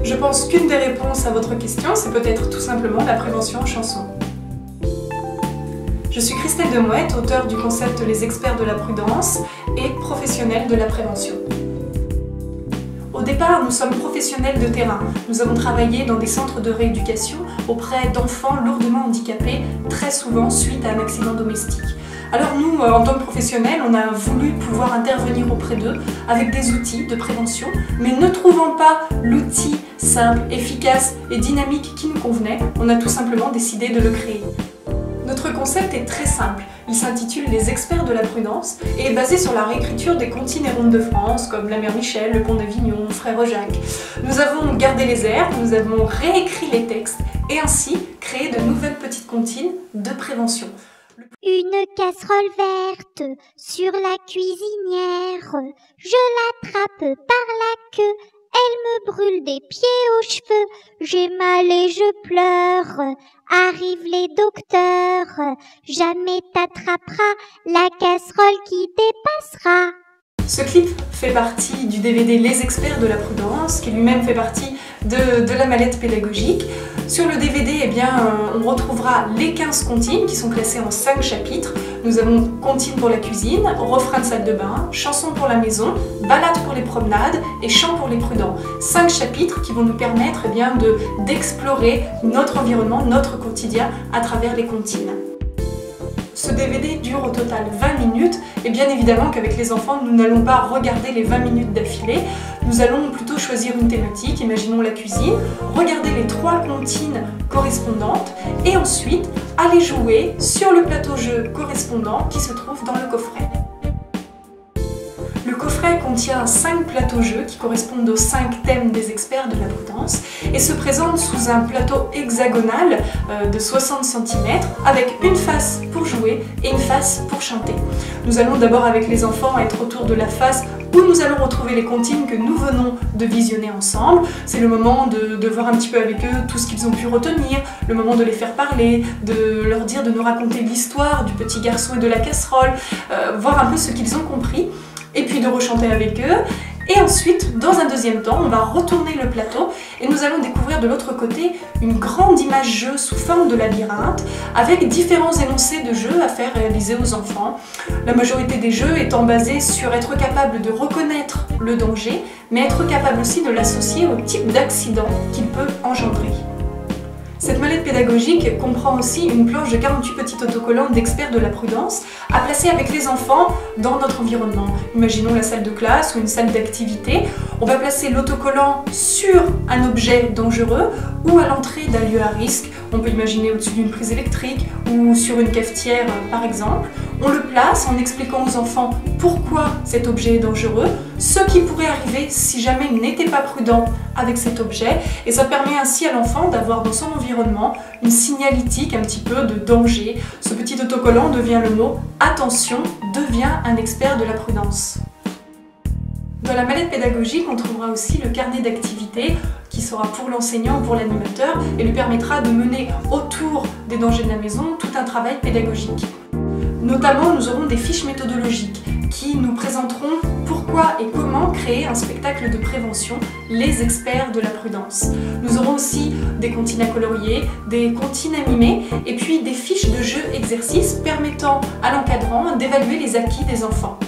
Je pense qu'une des réponses à votre question, c'est peut-être tout simplement la prévention en chanson. Je suis Christelle Demouette, auteure du concept Les experts de la prudence et professionnelle de la prévention. Au départ, nous sommes professionnels de terrain. Nous avons travaillé dans des centres de rééducation auprès d'enfants lourdement handicapés, très souvent suite à un accident domestique. Alors nous, en tant que professionnels, on a voulu pouvoir intervenir auprès d'eux avec des outils de prévention, mais ne trouvant pas l'outil simple, efficace et dynamique qui nous convenait, on a tout simplement décidé de le créer. Notre concept est très simple, il s'intitule Les experts de la prudence et est basé sur la réécriture des comptines et rondes de France comme La Mère Michel, Le Pont d'Avignon, Frère Jacques. Nous avons gardé les airs, nous avons réécrit les textes et ainsi créé de nouvelles petites comptines de prévention. Une casserole verte sur la cuisinière, je l'attrape par la queue, elle me brûle des pieds aux cheveux, j'ai mal et je pleure, arrivent les docteurs, jamais t'attraperas la casserole qui dépassera. Ce clip fait partie du DVD Les experts de la prudence, qui lui-même fait partie de la mallette pédagogique. Sur le DVD, on retrouvera les 15 comptines qui sont classées en 5 chapitres. Nous avons comptines pour la cuisine, refrain de salle de bain, chansons pour la maison, balade pour les promenades et chants pour les prudents. 5 chapitres qui vont nous permettre d'explorer notre environnement, notre quotidien à travers les comptines. Ce DVD dure au total 20 minutes et bien évidemment qu'avec les enfants, nous n'allons pas regarder les 20 minutes d'affilée. Nous allons plutôt choisir une thématique, imaginons la cuisine, regarder les 3 comptines correspondantes et ensuite aller jouer sur le plateau-jeu correspondant qui se trouve dans le coffret. Le coffret contient 5 plateaux-jeux qui correspondent aux 5 thèmes des experts de la prudence et se présente sous un plateau hexagonal de 60 cm avec une face pour jouer et une face pour chanter. Nous allons d'abord avec les enfants être autour de la face où nous allons retrouver les comptines que nous venons de visionner ensemble. C'est le moment de voir un petit peu avec eux tout ce qu'ils ont pu retenir, le moment de les faire parler, de leur dire de nous raconter l'histoire du petit garçon et de la casserole, voir un peu ce qu'ils ont compris. Et puis de rechanter avec eux. Et ensuite, dans un deuxième temps, on va retourner le plateau et nous allons découvrir de l'autre côté une grande image jeu sous forme de labyrinthe avec différents énoncés de jeux à faire réaliser aux enfants. La majorité des jeux étant basés sur être capable de reconnaître le danger, mais être capable aussi de l'associer au type d'accident qu'il peut engendrer. Cette mallette pédagogique comprend aussi une planche de 48 petits autocollants d'experts de la prudence à placer avec les enfants dans notre environnement. Imaginons la salle de classe ou une salle d'activité. On va placer l'autocollant sur un objet dangereux ou à l'entrée d'un lieu à risque. On peut imaginer au-dessus d'une prise électrique ou sur une cafetière par exemple. On le place en expliquant aux enfants pourquoi cet objet est dangereux, ce qui pourrait arriver si jamais il n'était pas prudent avec cet objet, et ça permet ainsi à l'enfant d'avoir dans son environnement une signalétique un petit peu de danger. Ce petit autocollant devient le mot « Attention », devient un expert de la prudence. Dans la mallette pédagogique, on trouvera aussi le carnet d'activités qui sera pour l'enseignant ou pour l'animateur et lui permettra de mener autour des dangers de la maison tout un travail pédagogique. Notamment, nous aurons des fiches méthodologiques qui nous présenteront pourquoi et comment créer un spectacle de prévention, les experts de la prudence. Nous aurons aussi des comptines à colorier, des comptines à mimer et puis des fiches de jeux exercices permettant à l'encadrant d'évaluer les acquis des enfants.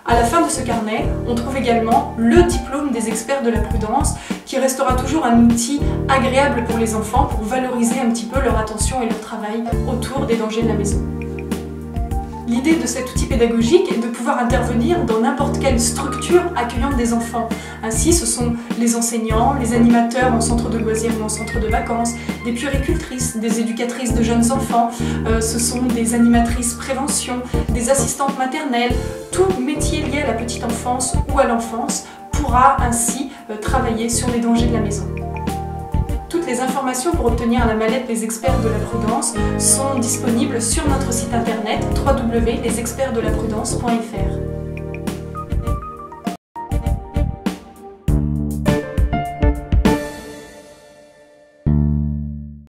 À la fin de ce carnet, on trouve également le diplôme des experts de la prudence qui restera toujours un outil agréable pour les enfants pour valoriser un petit peu leur attention et leur travail autour des dangers de la maison. L'idée de cet outil pédagogique est de pouvoir intervenir dans n'importe quelle structure accueillant des enfants. Ainsi, ce sont les enseignants, les animateurs en centre de loisirs ou en centre de vacances, des puéricultrices, des éducatrices de jeunes enfants, ce sont des animatrices prévention, des assistantes maternelles. Tout métier lié à la petite enfance ou à l'enfance pourra ainsi travailler sur les dangers de la maison. Toutes les informations pour obtenir la mallette Les experts de la prudence sont disponibles sur notre site internet www.lesexpertsdelaprudence.fr.